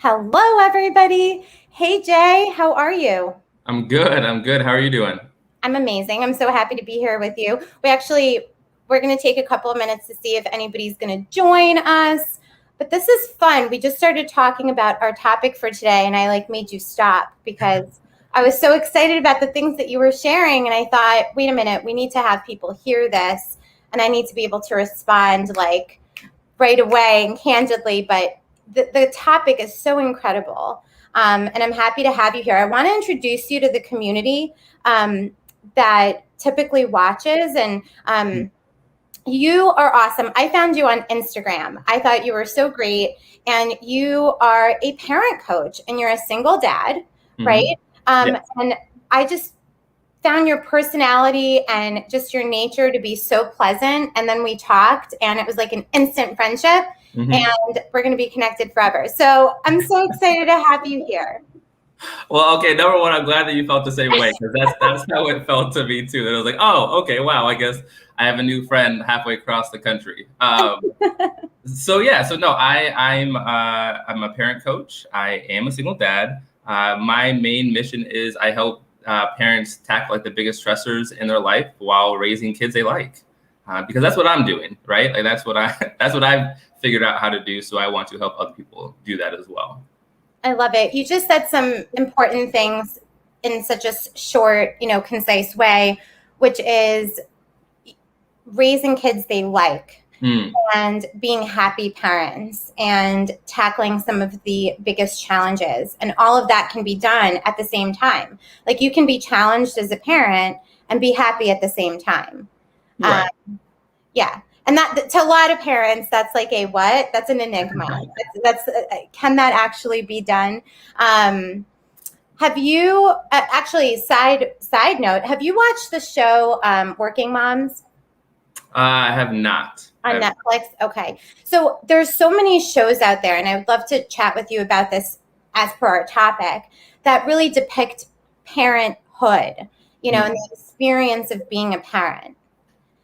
Hello, everybody. Hey, Jay, how are you? I'm good. I'm good. How are you doing? I'm amazing. I'm so happy to be here with you. We're going to take a couple of minutes to see if anybody's going to join us. But this is fun. We just started talking about our topic for today, and I made you stop because I was so excited about the things that you were sharing. And I thought, wait a minute, we need to have people hear this, and I need to be able to respond right away and candidly. But the topic is so incredible. And I'm happy to have you here. I want to introduce you to the community that typically watches. And you are awesome. I found you on Instagram. I thought you were so great. And you are a parent coach and you're a single dad, right? Yes. And I just found your personality and just your nature to be so pleasant. And then we talked and it was like an instant friendship. And we're going to be connected forever. So I'm so excited to have you here. Well, okay. Number one, I'm glad that you felt the same way because that's how it felt to me too. That I was like, oh, okay, wow. I guess I have a new friend halfway across the country. So no, I'm a parent coach. I am a single dad. My main mission is I help parents tackle like the biggest stressors in their life while raising kids they like. Because that's what I'm doing, right? Like that's what I've figured out how to do. So I want to help other people do that as well. I love it. You just said some important things in such a short, concise way, which is raising kids they like and being happy parents and tackling some of the biggest challenges. And all of that can be done at the same time. Like you can be challenged as a parent and be happy at the same time. Right. Yeah. And that to a lot of parents, that's like a what? That's an enigma. That's can that actually be done? Have you actually side note? Have you watched the show Working Moms? I have not. On Netflix? Okay. So there's so many shows out there, and I would love to chat with you about this as per our topic, that really depict parenthood, and the experience of being a parent.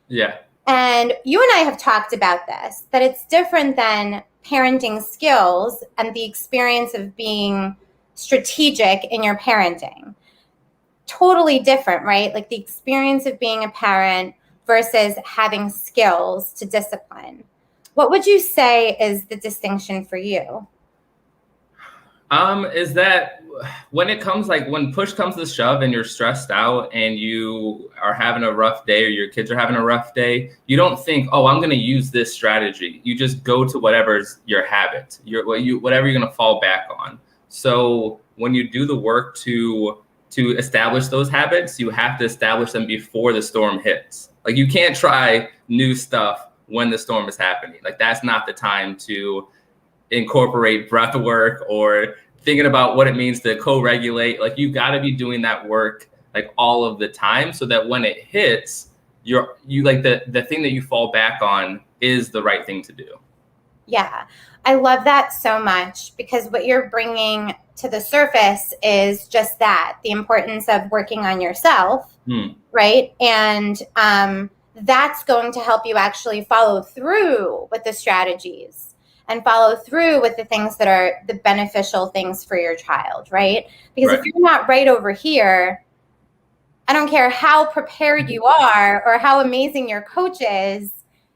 Yeah. And you and I have talked about this, that it's different than parenting skills and the experience of being strategic in your parenting. Totally different, right? Like the experience of being a parent versus having skills to discipline. What would you say is the distinction for you? Is that when push comes to shove and you're stressed out and you are having a rough day or your kids are having a rough day, you don't think, oh, I'm going to use this strategy. You just go to whatever's your habit, whatever you're going to fall back on. So when you do the work to establish those habits, you have to establish them before the storm hits. Like you can't try new stuff when the storm is happening. Like that's not the time to incorporate breath work or thinking about what it means to co-regulate. Like you got to be doing that work like all of the time so that when it hits, you like the thing that you fall back on is the right thing to do. Yeah, I love that so much because what you're bringing to the surface is just that, the importance of working on yourself, right? And that's going to help you actually follow through with the strategies and follow through with the things that are the beneficial things for your child, right? Because if you're not right over here, I don't care how prepared you are or how amazing your coach is,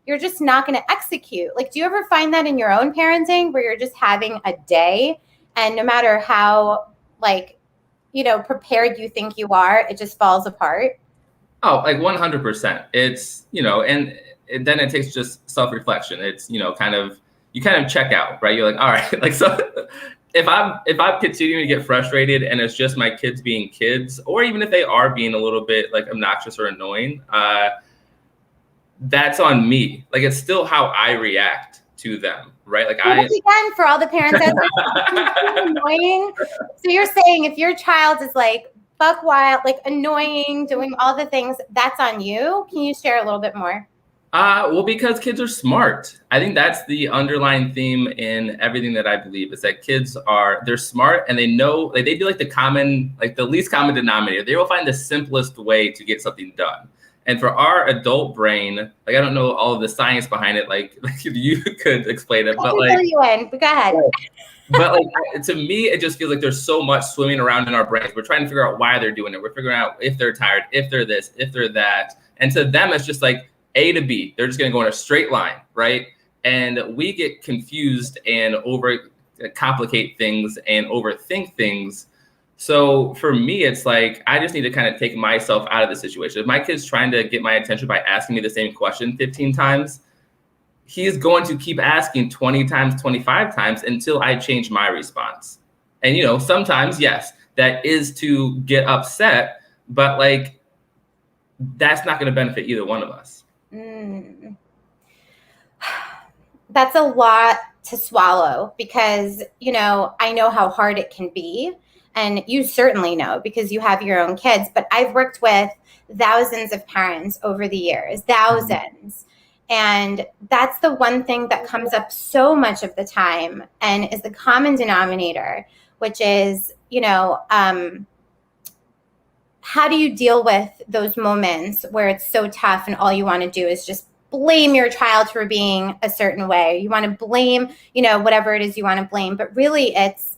you're just not going to execute. Like, do you ever find that in your own parenting where you're just having a day and no matter how, prepared you think you are, it just falls apart? Oh, like 100%. It's, then it takes just self-reflection. It's, you kind of check out, right? You're like, all right, like, so if I'm continuing to get frustrated and it's just my kids being kids, or even if they are being a little bit like obnoxious or annoying, that's on me. Like, it's still how I react to them, right? Like again, for all the parents out there, annoying. So you're saying if your child is like buck wild, like annoying, doing all the things, that's on you. Can you share a little bit more? Well, because kids are smart. I think that's the underlying theme in everything that I believe is that they're smart and they know, like they do like the least common denominator. They will find the simplest way to get something done. And for our adult brain, like, I don't know all of the science behind it, like you could explain it, but like, but go ahead. But like, to me, it just feels like there's so much swimming around in our brains. We're trying to figure out why they're doing it. We're figuring out if they're tired, if they're this, if they're that. And to them, it's just like A to B. They're just going to go in a straight line, right? And we get confused and overcomplicate things and overthink things. So for me, it's like, I just need to kind of take myself out of the situation. If my kid's trying to get my attention by asking me the same question 15 times, he's going to keep asking 20 times, 25 times until I change my response. And, you know, sometimes, yes, that is to get upset, but like, that's not going to benefit either one of us. That's a lot to swallow because, you know, I know how hard it can be. And you certainly know because you have your own kids, but I've worked with thousands of parents over the years, thousands. And that's the one thing that comes up so much of the time and is the common denominator, which is, you know, how do you deal with those moments where it's so tough and all you want to do is just blame your child for being a certain way? You want to blame, you know, whatever it is you want to blame, but really it's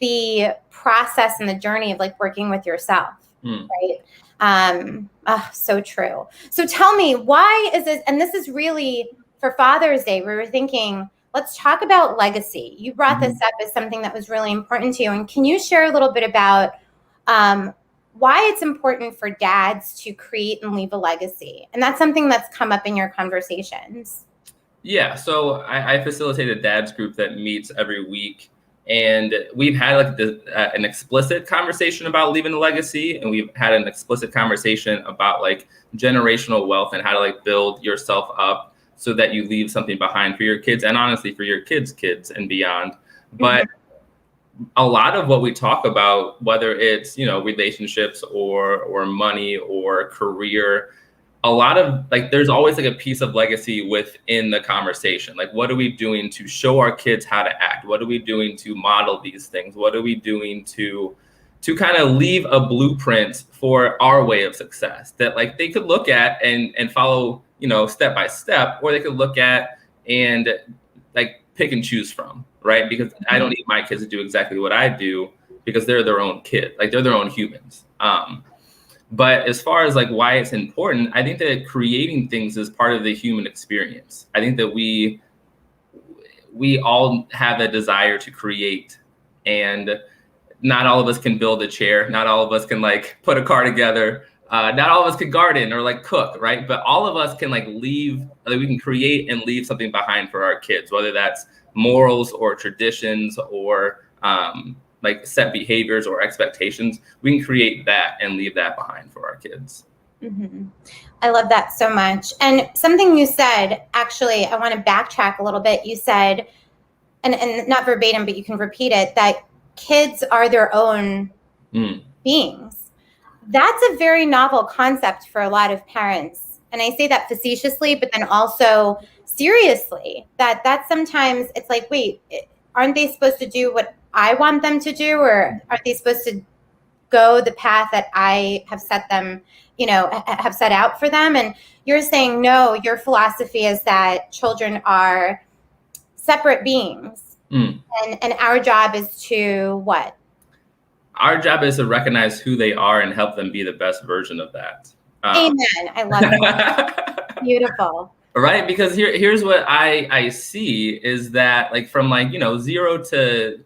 the process and the journey of like working with yourself, right? So true. So tell me, why is this? And this is really for Father's Day. We were thinking, let's talk about legacy. You brought this up as something that was really important to you. And can you share a little bit about why it's important for dads to create and leave a legacy? And that's something that's come up in your conversations. Yeah. So I facilitate a dad's group that meets every week. And we've had like an explicit conversation about leaving a legacy, and we've had an explicit conversation about like generational wealth and how to like build yourself up so that you leave something behind for your kids and honestly for your kids' kids and beyond. But a lot of what we talk about, whether it's, you know, relationships or money or career, a lot of like, there's always like a piece of legacy within the conversation. Like, what are we doing to show our kids how to act? What are we doing to model these things? What are we doing to kind of leave a blueprint for our way of success that like they could look at and follow, you know, step by step, or they could look at and like pick and choose from, right? Because I don't need my kids to do exactly what I do because they're their own kid, like they're their own humans. But as far as like why it's important, I think that creating things is part of the human experience. I think that we all have a desire to create, and not all of us can build a chair. Not all of us can like put a car together. Not all of us can garden or like cook, right? But all of us can like leave, like we can create and leave something behind for our kids, whether that's morals or traditions or like set behaviors or expectations. We can create that and leave that behind for our kids. I love that so much. And something you said, actually, I want to backtrack a little bit. You said, and not verbatim, but you can repeat it, that kids are their own beings. That's a very novel concept for a lot of parents. And I say that facetiously, but then also seriously, that sometimes it's like, wait, aren't they supposed to do what I want them to do, or are they supposed to go the path that I have set them, you know, have set out for them? And you're saying, no, your philosophy is that children are separate beings. And our job is to what? Our job is to recognize who they are and help them be the best version of that. Amen. I love it. Beautiful. Right? Because here's what I see is that like from like, you know, zero to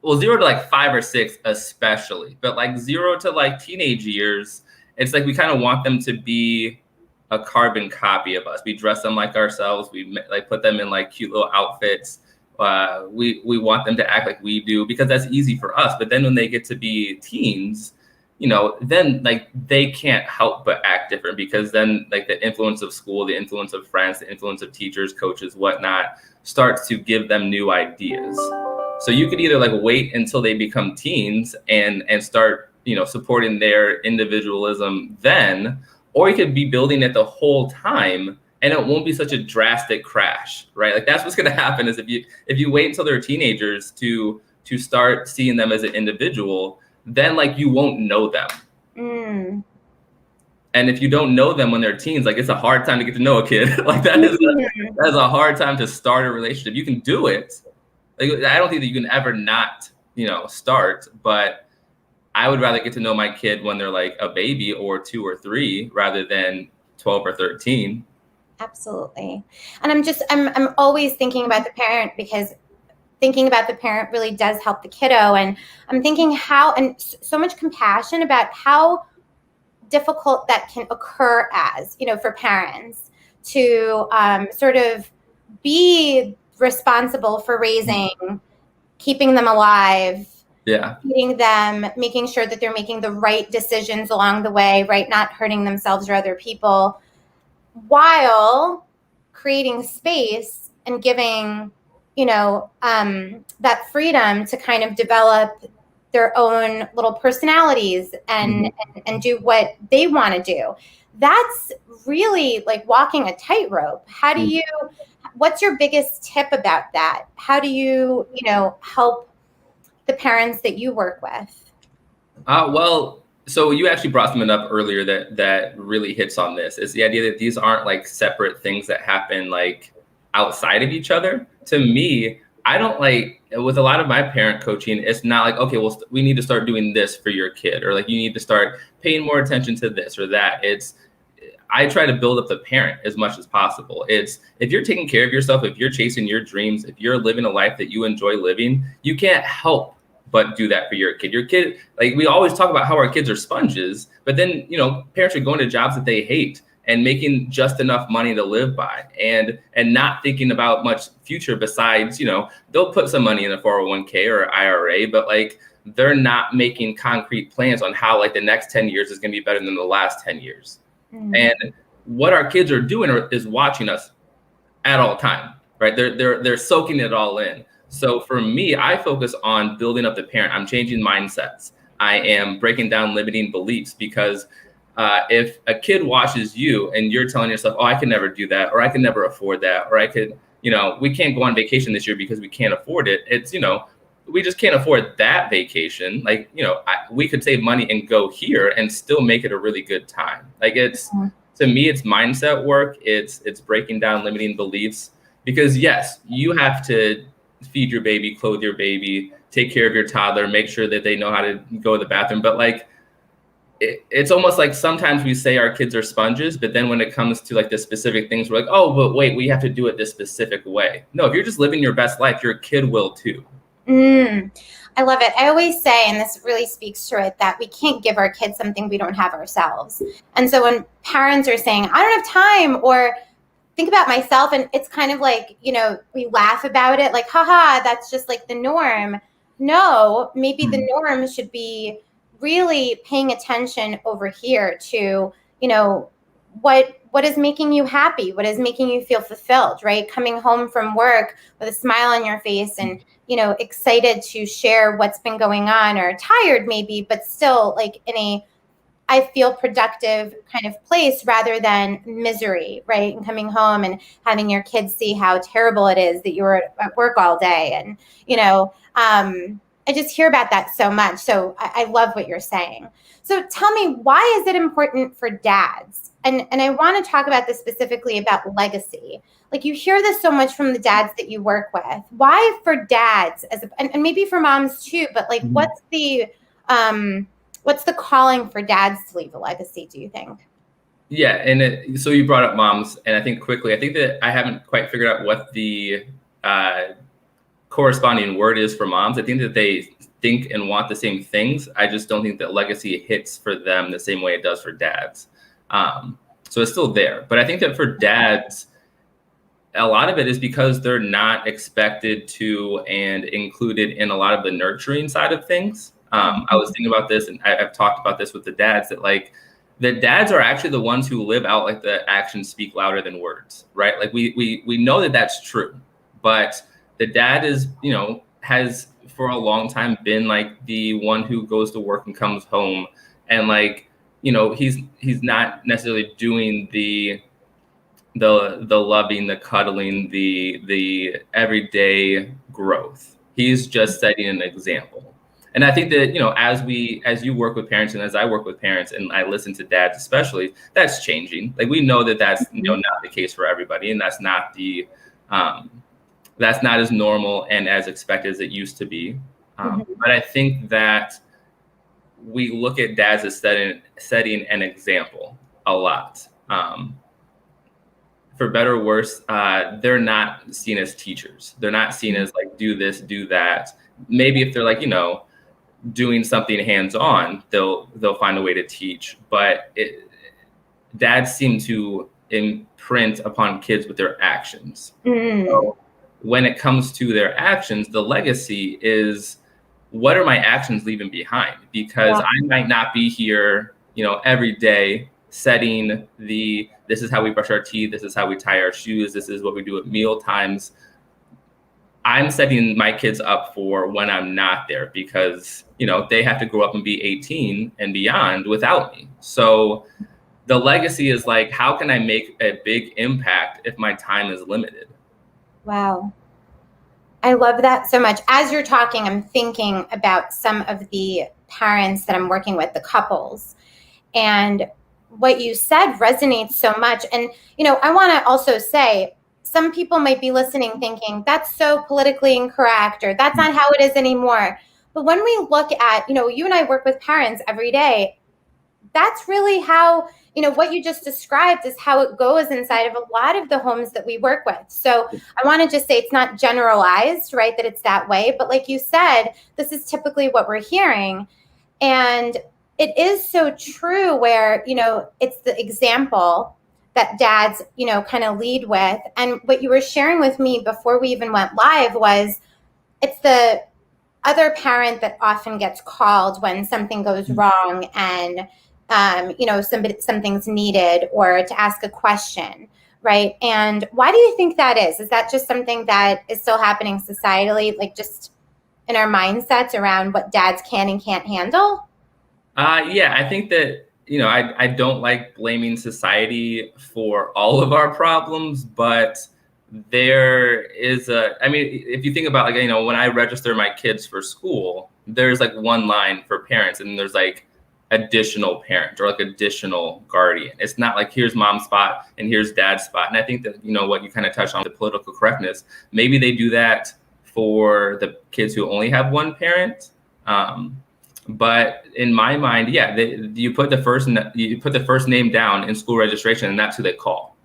like 5 or 6 especially, but like 0 to like teenage years, it's like we kind of want them to be a carbon copy of us. We dress them like ourselves. We like put them in like cute little outfits. We want them to act like we do because that's easy for us. But then when they get to be teens, you know, then like they can't help but act different because then like the influence of school, the influence of friends, the influence of teachers, coaches, whatnot, starts to give them new ideas. So you could either like wait until they become teens and start, you know, supporting their individualism then, or you could be building it the whole time and it won't be such a drastic crash, right? Like that's what's going to happen is if you wait until they're teenagers to start seeing them as an individual, then like you won't know them. And if you don't know them when they're teens, like it's a hard time to get to know a kid. Like that is a hard time to start a relationship. You can do it. Like, I don't think that you can ever not, start, but I would rather get to know my kid when they're like a baby or 2 or 3 rather than 12 or 13. Absolutely. And I'm always thinking about the parent, because thinking about the parent really does help the kiddo. And I'm thinking so much compassion about how difficult that can occur as, for parents to sort of be responsible for raising, keeping them alive, feeding them, making sure that they're making the right decisions along the way, right? Not hurting themselves or other people, while creating space and giving, that freedom to kind of develop their own little personalities and do what they want to do. That's really like walking a tightrope. How do you, what's your biggest tip about that? How do you, help the parents that you work with? Well, so you actually brought something up earlier that really hits on this. Is the idea that these aren't like separate things that happen like outside of each other. To me, I don't like, with a lot of my parent coaching, it's not like, okay, well, we need to start doing this for your kid, or like you need to start paying more attention to this or that. I try to build up the parent as much as possible. It's, if you're taking care of yourself, if you're chasing your dreams, if you're living a life that you enjoy living, you can't help but do that for your kid. Your kid, like we always talk about how our kids are sponges, but then, parents are going to jobs that they hate and making just enough money to live by and not thinking about much future besides, they'll put some money in a 401k or IRA, but like they're not making concrete plans on how like the next 10 years is going to be better than the last 10 years. And what our kids are doing is watching us at all time, right? They're soaking it all in. So for me, I focus on building up the parent. I'm changing mindsets. I am breaking down limiting beliefs, because if a kid watches you and you're telling yourself, oh, I can never do that, or I can never afford that, or I could, we can't go on vacation this year because we can't afford it. It's, we just can't afford that vacation. Like, we could save money and go here and still make it a really good time. Like to me, it's mindset work. It's breaking down limiting beliefs, because yes, you have to feed your baby, clothe your baby, take care of your toddler, make sure that they know how to go to the bathroom. But like, it's almost like sometimes we say our kids are sponges, but then when it comes to like the specific things, we're like, oh, but wait, we have to do it this specific way. No, if you're just living your best life, your kid will too. I love it. I always say, and this really speaks to it, that we can't give our kids something we don't have ourselves. And so when parents are saying, I don't have time, or think about myself, and it's kind of like, we laugh about it like, haha, that's just like the norm. No, maybe the norm should be really paying attention over here to, what is making you happy, what is making you feel fulfilled, right? Coming home from work with a smile on your face and, excited to share what's been going on, or tired maybe, but still like in a, I feel productive kind of place, rather than misery, right? And coming home and having your kids see how terrible it is that you were at work all day. And, I just hear about that so much. So I love what you're saying. So tell me, why is it important for dads? And I want to talk about this specifically about legacy. Like, you hear this so much from the dads that you work with. Why for dads, and maybe for moms too, but like, what's the calling for dads to leave a legacy, do you think? Yeah. And so you brought up moms, and I think that I haven't quite figured out what the corresponding word is for moms. I think that they think and want the same things. I just don't think that legacy hits for them the same way it does for dads. So it's still there. But I think that for dads, a lot of it is because they're not expected to and included in a lot of the nurturing side of things. I was thinking about this, and I've talked about this with the dads, that like the dads are actually the ones who live out like the actions speak louder than words, right? Like we know that that's true, but the dad is, has for a long time been like the one who goes to work and comes home, and like, he's not necessarily doing the loving, the cuddling, the everyday growth. He's just setting an example. And I think that, as you work with parents and as I work with parents and I listen to dads especially, that's changing. Like we know that that's, not the case for everybody, and that's not that's not as normal and as expected as it used to be. But I think that we look at dads as setting an example a lot. For better or worse, they're not seen as teachers. They're not seen as like, do this, do that. Maybe if they're like, doing something hands-on, they'll find a way to teach. But dads seem to imprint upon kids with their actions. So when it comes to their actions, the legacy is, what are my actions leaving behind? Because I might not be here, every day setting this is how we brush our teeth, this is how we tie our shoes, this is what we do at meal times. I'm setting my kids up for when I'm not there, because, they have to grow up and be 18 and beyond without me. So the legacy is like, how can I make a big impact if my time is limited? Wow. I love that so much. As you're talking, I'm thinking about some of the parents that I'm working with, the couples, and what you said resonates so much. And, I want to also say, some people might be listening thinking that's so politically incorrect, or that's not how it is anymore. But when we look at, you and I work with parents every day, that's really how, what you just described is how it goes inside of a lot of the homes that we work with. So I want to just say it's not generalized, right, that it's that way. But like you said, this is typically what we're hearing. And it is so true where, it's the example that dads, kind of lead with. And what you were sharing with me before we even went live was it's the other parent that often gets called when something goes wrong and, something's needed, or to ask a question, right? And why do you think that is? Is that just something that is still happening societally, like just in our mindsets around what dads can and can't handle? Yeah, I think that, I don't like blaming society for all of our problems, but there is if you think about, like, when I register my kids for school, there's like one line for parents, and there's like additional parent or like additional guardian. It's not like here's mom's spot and here's dad's spot. And I think that, what you kind of touched on, the political correctness, maybe they do that for the kids who only have one parent. But in my mind, you put the first name down in school registration, and that's who they call.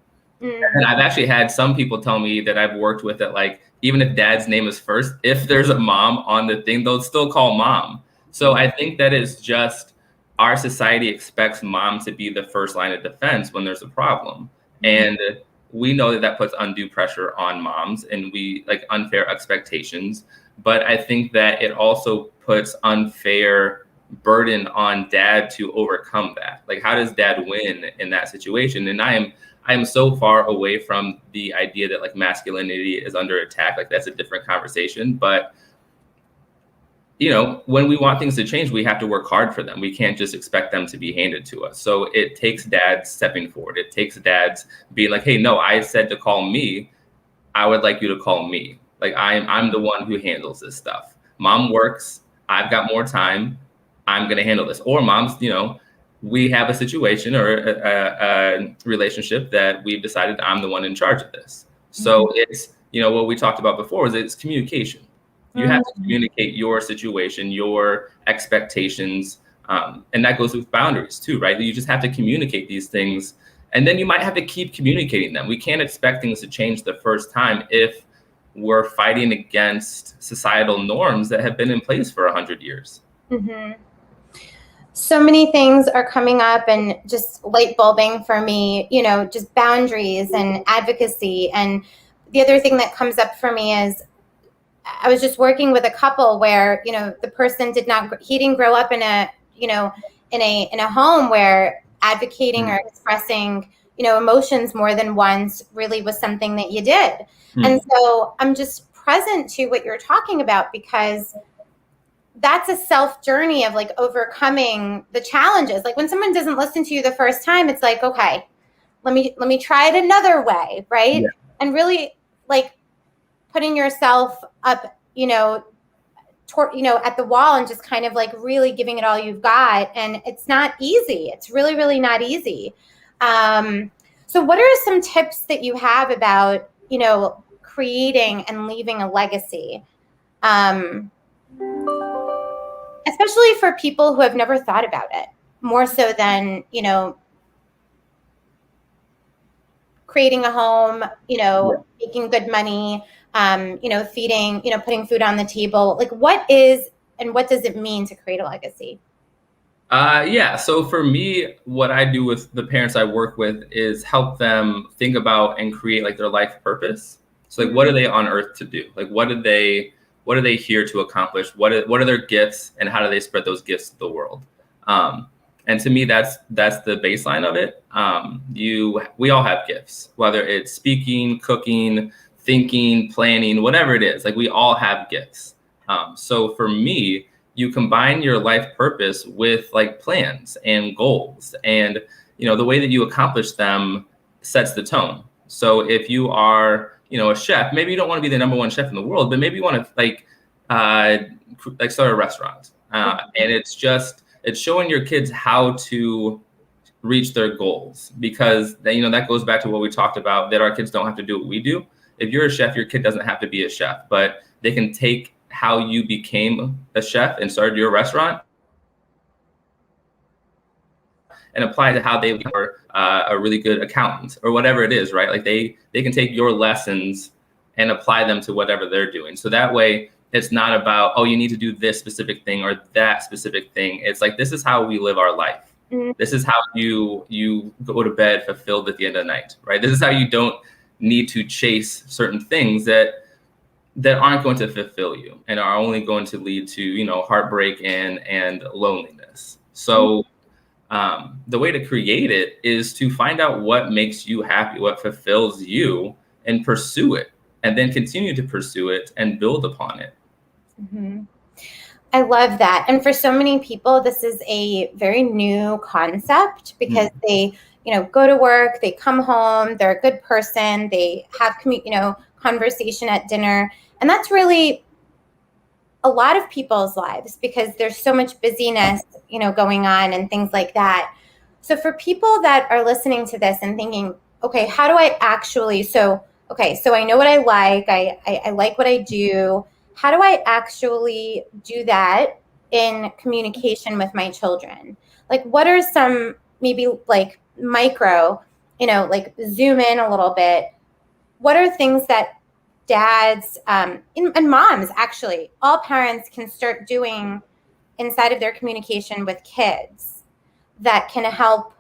And I've actually had some people tell me that I've worked with that, like, even if dad's name is first, if there's a mom on the thing, they'll still call mom. So I think that it's just our society expects mom to be the first line of defense when there's a problem. And we know that puts undue pressure on moms, and we like unfair expectations. But I think that it also puts unfair burden on dad to overcome that. Like, how does dad win in that situation? And I am so far away from the idea that like masculinity is under attack. Like, that's a different conversation. But when we want things to change, we have to work hard for them. We can't just expect them to be handed to us. So it takes dads stepping forward. It takes dads being like, hey, no, I said to call me. I would like you to call me. Like, I'm the one who handles this stuff. Mom works. I've got more time. I'm going to handle this. Or mom's, we have a situation or a relationship that we've decided I'm the one in charge of this. So it's, what we talked about before is it's communication. You have to communicate your situation, your expectations, and that goes with boundaries too, right? You just have to communicate these things, and then you might have to keep communicating them. We can't expect things to change the first time if we're fighting against societal norms that have been in place for 100 years. So many things are coming up and just light bulbing for me, just boundaries and advocacy. And the other thing that comes up for me is I was just working with a couple where, the person didn't grow up in a home where advocating or expressing, emotions more than once really was something that you did. And so I'm just present to what you're talking about, because that's a self journey of like overcoming the challenges. Like when someone doesn't listen to you the first time, it's like, okay, let me try it another way. Right. Yeah. And really like putting yourself up, at the wall and just kind of like really giving it all you've got. And it's not easy. It's really, really not easy. So what are some tips that you have about, creating and leaving a legacy? Especially for people who have never thought about it, more so than, creating a home, making good money, feeding, putting food on the table. Like, what is and what does it mean to create a legacy? So for me, what I do with the parents I work with is help them think about and create like their life purpose. So like, what are they on earth to do? Like, what are they here to accomplish? What are their gifts, and how do they spread those gifts to the world? And to me, that's the baseline of it. We all have gifts, whether it's speaking, cooking, thinking, planning, whatever it is. Like, we all have gifts. So for me, you combine your life purpose with like plans and goals, and the way that you accomplish them sets the tone. So if you are a chef, maybe you don't want to be the number one chef in the world, but maybe you want to like start a restaurant, and it's showing your kids how to reach their goals, because that goes back to what we talked about, that our kids don't have to do what we do. If you're a chef, your kid doesn't have to be a chef, but they can take how you became a chef and started your restaurant and apply to how they were a really good accountant or whatever it is, right? Like they can take your lessons and apply them to whatever they're doing. So that way it's not about, oh, you need to do this specific thing or that specific thing. It's like, this is how we live our life. Mm-hmm. This is how you go to bed fulfilled at the end of the night, right? This is how you don't need to chase certain things that aren't going to fulfill you and are only going to lead to, heartbreak and loneliness. So the way to create it is to find out what makes you happy, what fulfills you, and pursue it, and then continue to pursue it and build upon it. Mm-hmm. I love that. And for so many people, this is a very new concept, because they, go to work, they come home, they're a good person, they have, conversation at dinner. And that's really a lot of people's lives, because there's so much busyness, going on and things like that. So for people that are listening to this and thinking, okay, how do I actually, so I know what I like. I like what I do. How do I actually do that in communication with my children? Like, what are some maybe like micro, like zoom in a little bit? What are things that dads and moms, actually, all parents can start doing inside of their communication with kids that can help,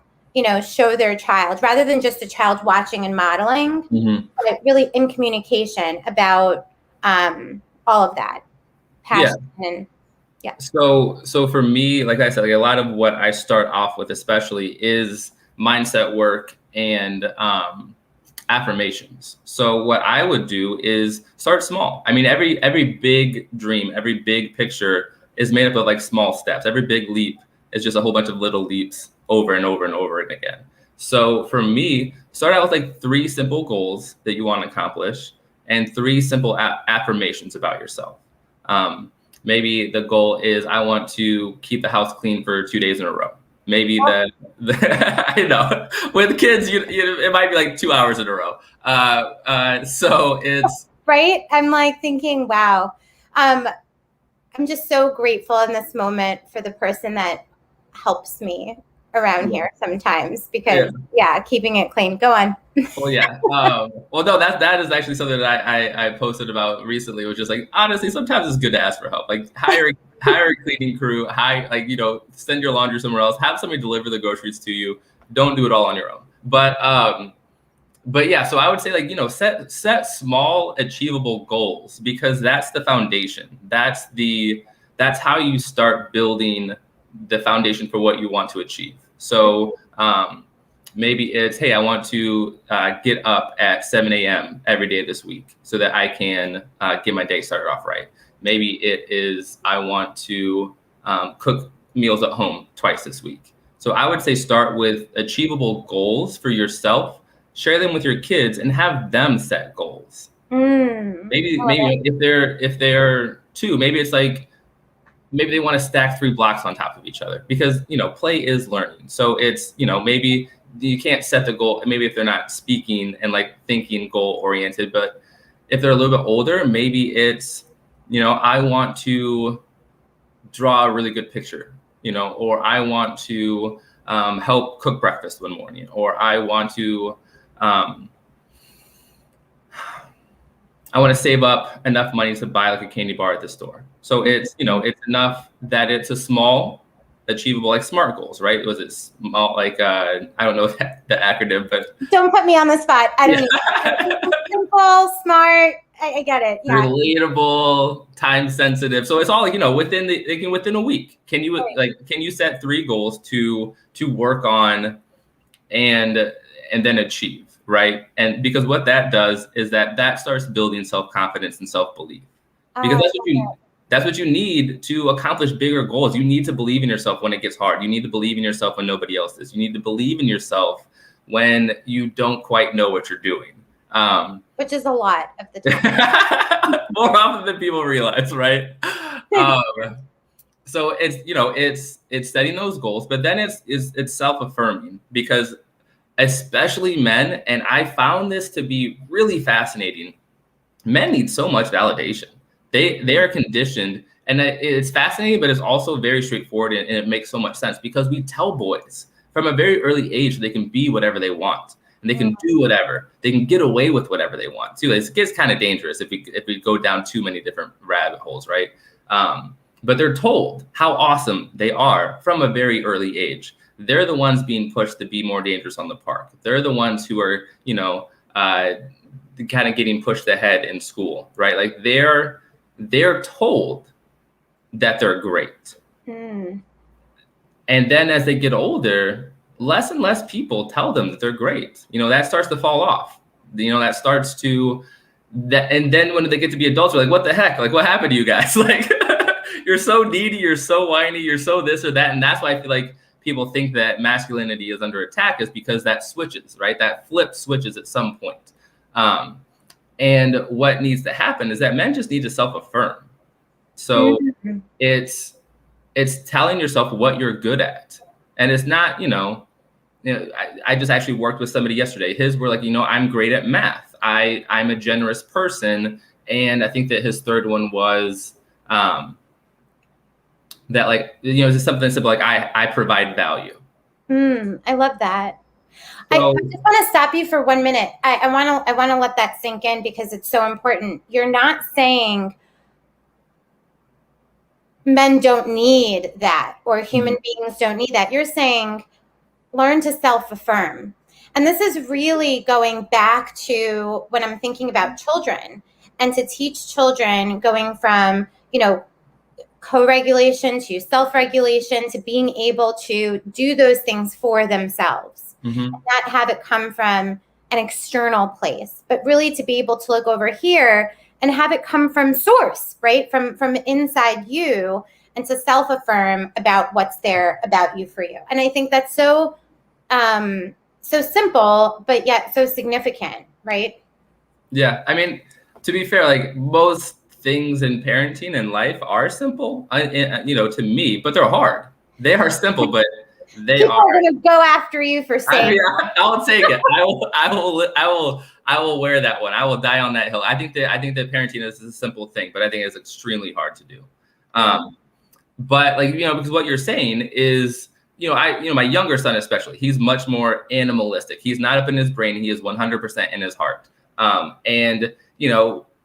show their child, rather than just a child watching and modeling, mm-hmm. but really in communication about all of that passion. Yeah. And yeah. So for me, like I said, like a lot of what I start off with especially is mindset work and affirmations. So what I would do is start small. I mean, every big dream, every big picture is made up of like small steps. Every big leap is just a whole bunch of little leaps over and over and over again. So for me, start out with like 3 simple goals that you want to accomplish and 3 simple affirmations about yourself. Maybe the goal is, I want to keep the house clean for 2 days in a row. Maybe I know with kids, it might be like 2 hours in a row. So it's right. I'm like thinking, wow. I'm just so grateful in this moment for the person that helps me around here sometimes, because keeping it clean. Go on. Well, yeah. Well, no, that is actually something that I posted about recently, which is like, honestly, sometimes it's good to ask for help. Like hire a cleaning crew, send your laundry somewhere else, have somebody deliver the groceries to you. Don't do it all on your own. But yeah, so I would say like, set small achievable goals, because that's the foundation. That's how you start building the foundation for what you want to achieve. So maybe it's, hey, I want to get up at 7 a.m. every day this week so that I can get my day started off right. Maybe it is, I want to cook meals at home twice this week. So I would say start with achievable goals for yourself, share them with your kids, and have them set goals. Maybe if they're 2, maybe it's like, maybe they want to stack 3 blocks on top of each other because, play is learning. So it's, maybe you can't set the goal. Maybe if they're not speaking and like thinking goal oriented, but if they're a little bit older, maybe it's, I want to draw a really good picture, or I want to help cook breakfast one morning, or I want to save up enough money to buy like a candy bar at the store. So it's, it's enough that it's a small, achievable, like SMART goals, right? Was it small, like, I don't know the acronym, but. Don't put me on the spot. I don't know. Simple, SMART. I get it. Yeah. Relatable, time sensitive. So it's all like, within a week. Can you set 3 goals to work on and then achieve, right? And because what that does is that starts building self-confidence and self-belief. Because that's what you need to accomplish bigger goals. You need to believe in yourself when it gets hard. You need to believe in yourself when nobody else does. You need to believe in yourself when you don't quite know what you're doing. Which is a lot of the time. More often than people realize, right? So it's setting those goals, but then it's self-affirming, because especially men, and I found this to be really fascinating, men need so much validation. They are conditioned, and it's fascinating, but it's also very straightforward, and it makes so much sense because we tell boys from a very early age they can be whatever they want. And they can do whatever. They can get away with whatever they want too. It gets kind of dangerous if we go down too many different rabbit holes, right? But they're told how awesome they are from a very early age. They're the ones being pushed to be more dangerous on the park. They're the ones who are, kind of getting pushed ahead in school, right? Like they're told that they're great. And then as they get older, less and less people tell them that they're great. That starts to fall off. That starts to that. And then when they get to be adults, they're like, what the heck? Like, what happened to you guys? Like, you're so needy, you're so whiny, you're so this or that. And that's why I feel like people think that masculinity is under attack, is because that switches, right? That flip switches at some point. And what needs to happen is that men just need to self-affirm. So it's telling yourself what you're good at. And it's not, I just actually worked with somebody yesterday. His were like, I'm great at math. I'm a generous person. And I think that his third one was that, like, just something simple, like I provide value. I love that. So, I just want to stop you for 1 minute. I want to let that sink in because it's so important. You're not saying men don't need that or human beings don't need that. You're saying learn to self-affirm. And this is really going back to when I'm thinking about children, and to teach children going from, co-regulation to self-regulation to being able to do those things for themselves, and not have it come from an external place, but really to be able to look over here and have it come from source, right? From inside you, and to self-affirm about what's there about you for you. And I think that's so simple, but yet so significant, right? Yeah. I mean, to be fair, like most things in parenting and life are simple, to me, but they're hard. They are simple, but people are going to go after you for saying. I'll take it. I will wear that one. I will die on that hill. I think that parenting is a simple thing, but I think it's extremely hard to do. But like, because what you're saying is, my younger son especially, he's much more animalistic. He's not up in his brain. He is 100% in his heart. And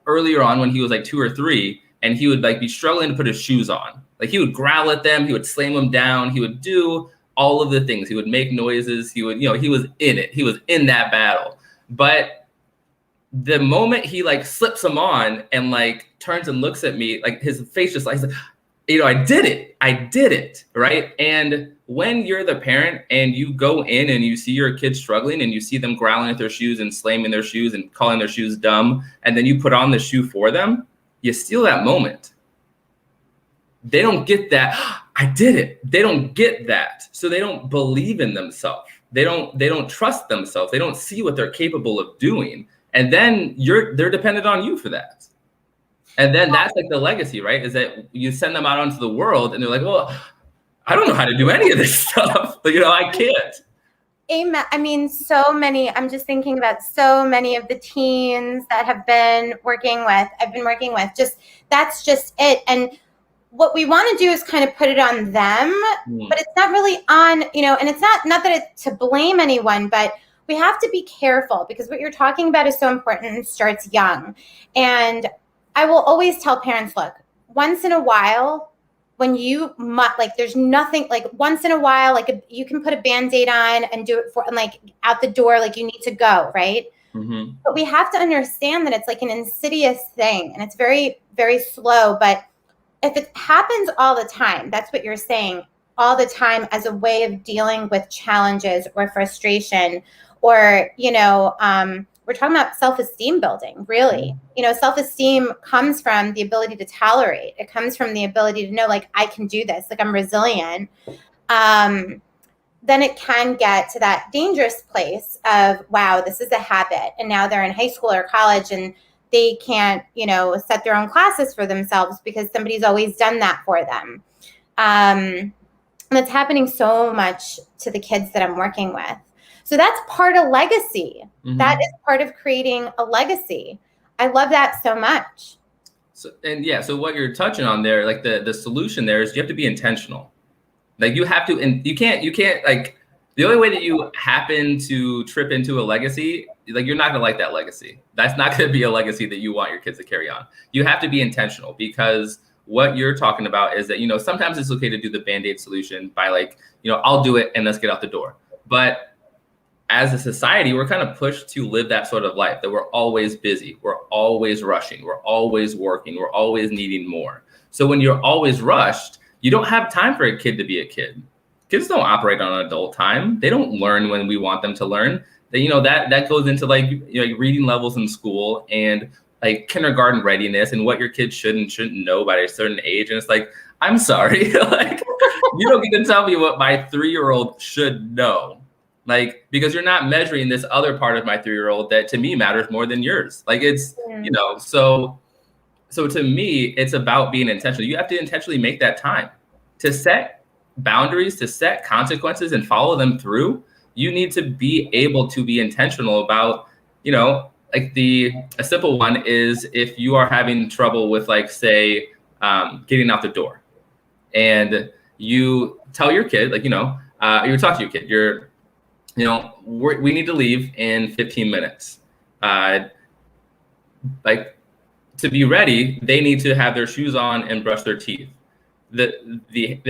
earlier on when he was like 2 or 3, and he would like be struggling to put his shoes on, like he would growl at them, he would slam them down, he would do all of the things, he would make noises, he would, he was in it, he was in that battle. But the moment he like slips them on and like turns and looks at me, like his face just like, he's like, I did it, right? And when you're the parent and you go in and you see your kid struggling and you see them growling at their shoes and slamming their shoes and calling their shoes dumb, and then you put on the shoe for them, you steal that moment. They don't get that, I did it. They don't get that. So they don't believe in themselves. They don't trust themselves. They don't see what they're capable of doing. And then they're dependent on you for that. And then that's like the legacy, right? Is that you send them out onto the world and they're like, well, I don't know how to do any of this stuff, but I can't. Amen. I mean, so many, I'm just thinking about so many of the teens that I've been working with, that's just it. And what we want to do is kind of put it on them, but it's not really on, and it's not that it's to blame anyone, but we have to be careful because what you're talking about is so important and starts young. And I will always tell parents, look, once in a while, when there's nothing, like once in a while, like you can put a Band-Aid on and do it and like out the door, like you need to go, right? Mm-hmm. But we have to understand that it's like an insidious thing and it's very, very slow. But if it happens all the time, that's what you're saying, all the time as a way of dealing with challenges or frustration or, we're talking about self-esteem building, really. Self-esteem comes from the ability to tolerate. It comes from the ability to know, like, I can do this, like I'm resilient. Then it can get to that dangerous place of, wow, this is a habit. And now they're in high school or college and they can't, set their own classes for themselves because somebody's always done that for them. And it's happening so much to the kids that I'm working with. So that's part of legacy. Mm-hmm. That is part of creating a legacy. I love that so much. So what you're touching on there, like the solution there is you have to be intentional. Like you have to, and you can't like, the only way that you happen to trip into a legacy, like you're not gonna like that legacy. That's not gonna be a legacy that you want your kids to carry on. You have to be intentional because what you're talking about is that, sometimes it's okay to do the Band-Aid solution by like, I'll do it and let's get out the door. But as a society, we're kind of pushed to live that sort of life, that we're always busy, we're always rushing, we're always working, we're always needing more. So when you're always rushed, you don't have time for a kid to be a kid. Kids don't operate on adult time. They don't learn when we want them to learn. That goes into like reading levels in school and like kindergarten readiness and what your kids should and shouldn't know by a certain age. And it's like, I'm sorry, like you don't get to tell me what my 3-year-old should know. Like, because you're not measuring this other part of my 3-year-old that to me matters more than yours. Like it's, so to me, it's about being intentional. You have to intentionally make that time to set boundaries, to set consequences and follow them through. You need to be able to be intentional about, like a simple one is if you are having trouble with like, say, getting out the door and you tell your kid, like, you talk to your kid, we need to leave in 15 minutes. Like to be ready, they need to have their shoes on and brush their teeth. The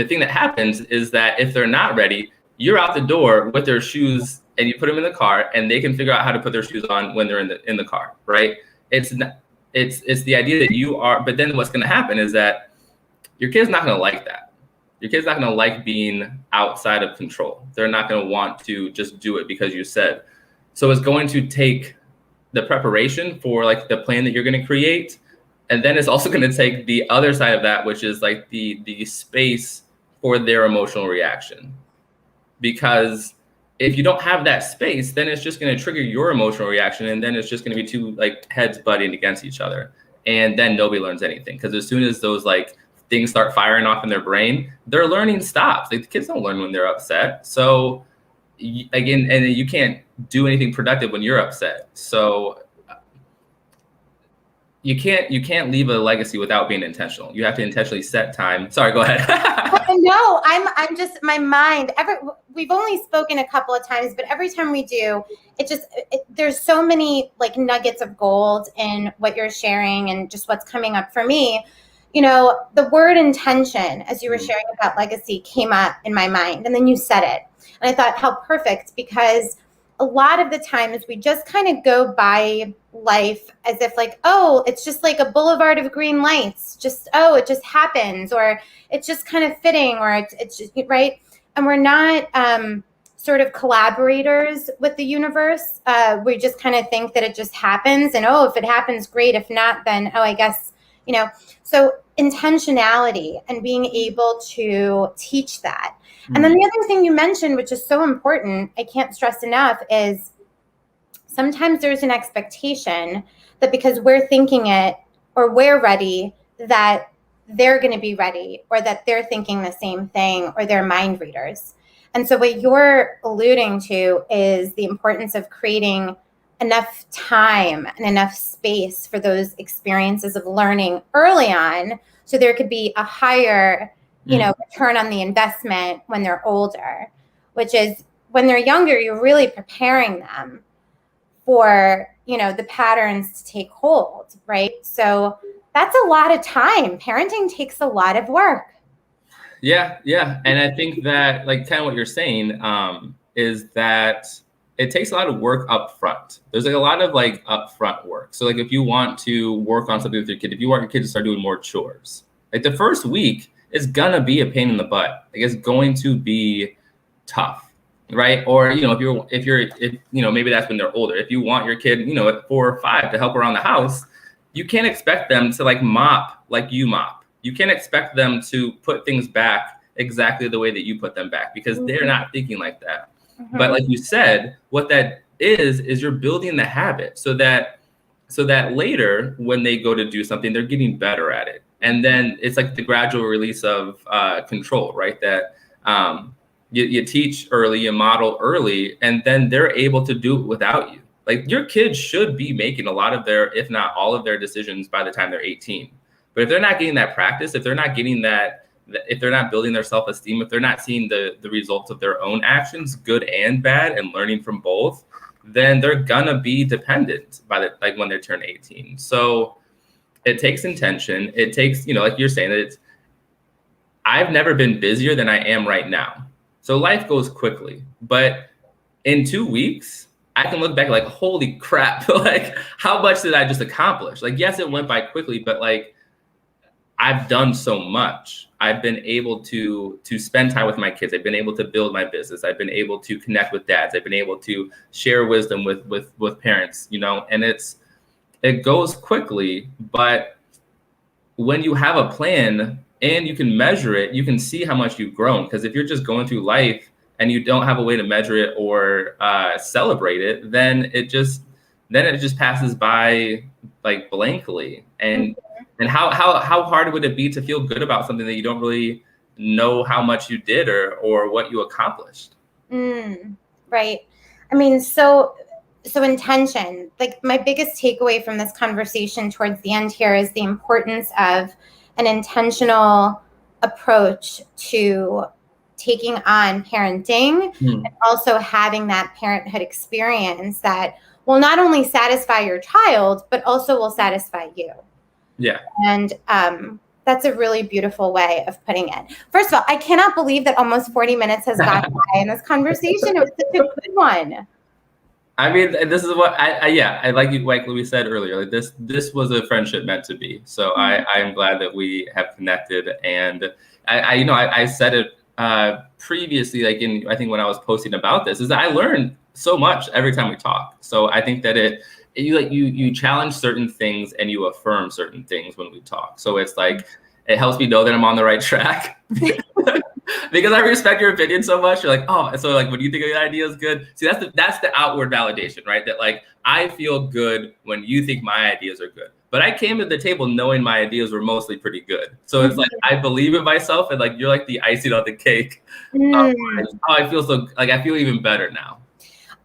thing that happens is that if they're not ready, you're out the door with their shoes and you put them in the car and they can figure out how to put their shoes on when they're in the car, right? It's the idea that you are, but then what's going to happen is that your kid's not going to like that. Your kid's not going to like being outside of control. They're not going to want to just do it because you said. So it's going to take the preparation for like the plan that you're going to create. And then it's also going to take the other side of that, which is like the space for their emotional reaction. Because if you don't have that space, then it's just going to trigger your emotional reaction. And then it's just going to be two like heads butting against each other. And then nobody learns anything. Because as soon as those like things start firing off in their brain, their learning stops. Like the kids don't learn when they're upset. So again, and you can't do anything productive when you're upset. So you can't leave a legacy without being intentional. You have to intentionally set time. Sorry, go ahead. No, I'm just, my mind, we've only spoken a couple of times, but every time we do, there's so many like nuggets of gold in what you're sharing and just what's coming up for me. The word intention, as you were sharing about legacy, came up in my mind, and then you said it. And I thought, how perfect, because a lot of the times we just kind of go by life as if like, oh, it's just like a boulevard of green lights. It just happens, or it's just kind of fitting, or it's just right. And we're not sort of collaborators with the universe. We just kind of think that it just happens, and if it happens, great. If not, then I guess. So intentionality and being able to teach that. And then the other thing you mentioned, which is so important, I can't stress enough, is sometimes there's an expectation that because we're thinking it or we're ready, that they're going to be ready, or that they're thinking the same thing, or they're mind readers. And so what you're alluding to is the importance of creating enough time and enough space for those experiences of learning early on, so there could be a higher, return on the investment when they're older, which is when they're younger, you're really preparing them for, the patterns to take hold, right? So that's a lot of time. Parenting takes a lot of work. Yeah. And I think that, like, kind of what you're saying is that it takes a lot of work up front. There's like a lot of like upfront work. So like if you want to work on something with your kid, if you want your kid to start doing more chores, like the first week is gonna be a pain in the butt. Like it's going to be tough, right? Or if maybe that's when they're older. If you want your kid, at 4 or 5 to help around the house, you can't expect them to like mop like you mop. You can't expect them to put things back exactly the way that you put them back, because they're not thinking like that. Mm-hmm. But like you said, what that is you're building the habit so that later when they go to do something, they're getting better at it. And then it's like the gradual release of control, right? That you teach early, you model early, and then they're able to do it without you. Like your kids should be making a lot of their, if not all of their decisions by the time they're 18. But if they're not getting that practice, if they're not getting that, if they're not building their self-esteem, if they're not seeing the results of their own actions, good and bad, and learning from both, then they're gonna be dependent by when they turn 18. So it takes intention. It takes, like you're saying, I've never been busier than I am right now. So life goes quickly, but in 2 weeks, I can look back like, holy crap, like how much did I just accomplish? Like, yes, it went by quickly, but like I've done so much. I've been able to spend time with my kids. I've been able to build my business. I've been able to connect with dads. I've been able to share wisdom with parents, and it goes quickly, but when you have a plan and you can measure it, you can see how much you've grown. Because if you're just going through life and you don't have a way to measure it or celebrate it, then it just passes by like blankly. And how hard would it be to feel good about something that you don't really know how much you did or what you accomplished? Right. I mean, so intention, like my biggest takeaway from this conversation towards the end here is the importance of an intentional approach to taking on parenting and also having that parenthood experience that will not only satisfy your child, but also will satisfy you. Yeah. And that's a really beautiful way of putting it. First of all, I cannot believe that almost 40 minutes has gone by in this conversation. It was such a good one. I mean, this is what I like we said earlier, like this was a friendship meant to be. So I am glad that we have connected. And I said it previously, like I think when I was posting about this, is that I learned so much every time we talk. So I think that you challenge certain things and you affirm certain things when we talk. So it's like, it helps me know that I'm on the right track. Because I respect your opinion so much. You're like, oh, so like, when you think the idea is good, see, that's the outward validation, right? That like, I feel good when you think my ideas are good. But I came to the table knowing my ideas were mostly pretty good. So it's like, I believe in myself, and like, you're like the icing on the cake. I feel so, like, I feel even better now.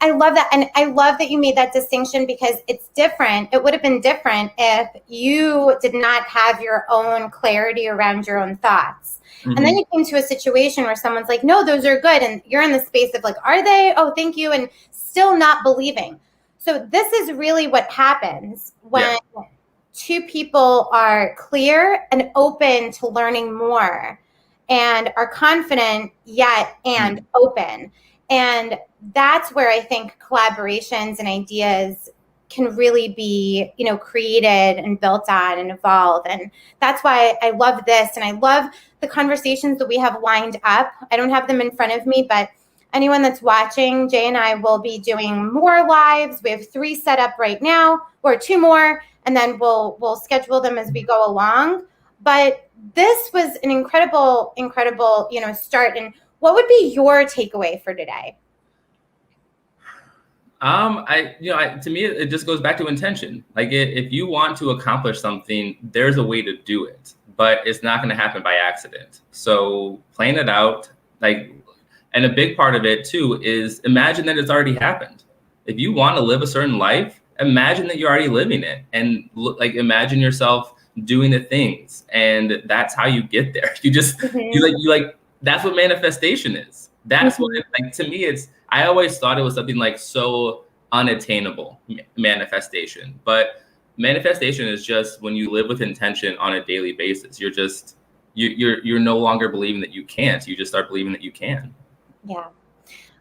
I love that. And I love that you made that distinction, because it's different. It would have been different if you did not have your own clarity around your own thoughts. And then you came to a situation where someone's like, no, those are good. And you're in the space of like, are they? Oh, thank you. And still not believing. So this is really what happens when two people are clear and open to learning more and are confident yet and open. And that's where I think collaborations and ideas can really be, created and built on and evolved. And that's why I love this. And I love the conversations that we have lined up. I don't have them in front of me, but anyone that's watching, Jay and I will be doing more lives. We have 3 set up right now, or 2 more, and then we'll schedule them as we go along. But this was an incredible, start. And what would be your takeaway for today? To me, it just goes back to intention. Like if you want to accomplish something, there's a way to do it, but it's not going to happen by accident. So plan it out. And a big part of it too is imagine that it's already happened. If you want to live a certain life, imagine that you're already living it, and imagine yourself doing the things, and that's how you get there. That's what manifestation is. That's what to me I always thought it was something like so unattainable, manifestation. But manifestation is just when you live with intention on a daily basis. You're no longer believing that you can't. You just start believing that you can. Yeah.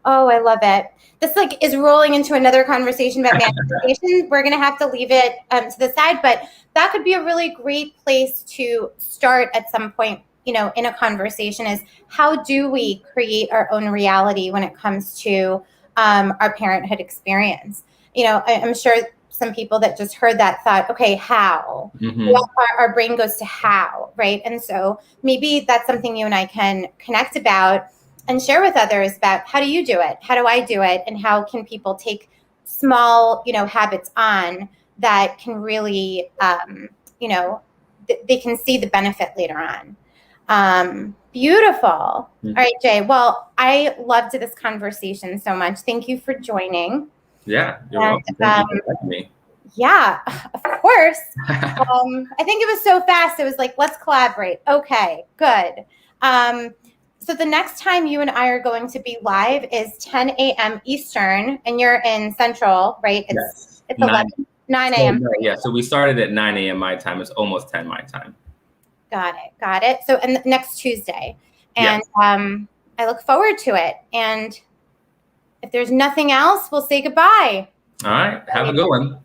Oh, I love it. This is rolling into another conversation about manifestation. We're going to have to leave it to the side, but that could be a really great place to start at some point, in a conversation, is how do we create our own reality when it comes to our parenthood experience? I'm sure some people that just heard that thought, okay, how? Well, our brain goes to how, right? And so maybe that's something you and I can connect about and share with others about how do you do it? How do I do it? And how can people take small, habits on that can really, they can see the benefit later on. Beautiful. All right, Jay. Well, I loved this conversation so much. Thank you for joining. Yeah, you're welcome. Thank you for having me. Yeah, of course. I think it was so fast. It was like, let's collaborate. Okay, good. So the next time you and I are going to be live is 10 a.m. Eastern, and you're in Central, right? It's 9 a.m. Yeah, so we started at 9 a.m. my time. It's almost 10 my time. Got it. So and next Tuesday. And I look forward to it. And if there's nothing else, we'll say goodbye. All right. Have a good one.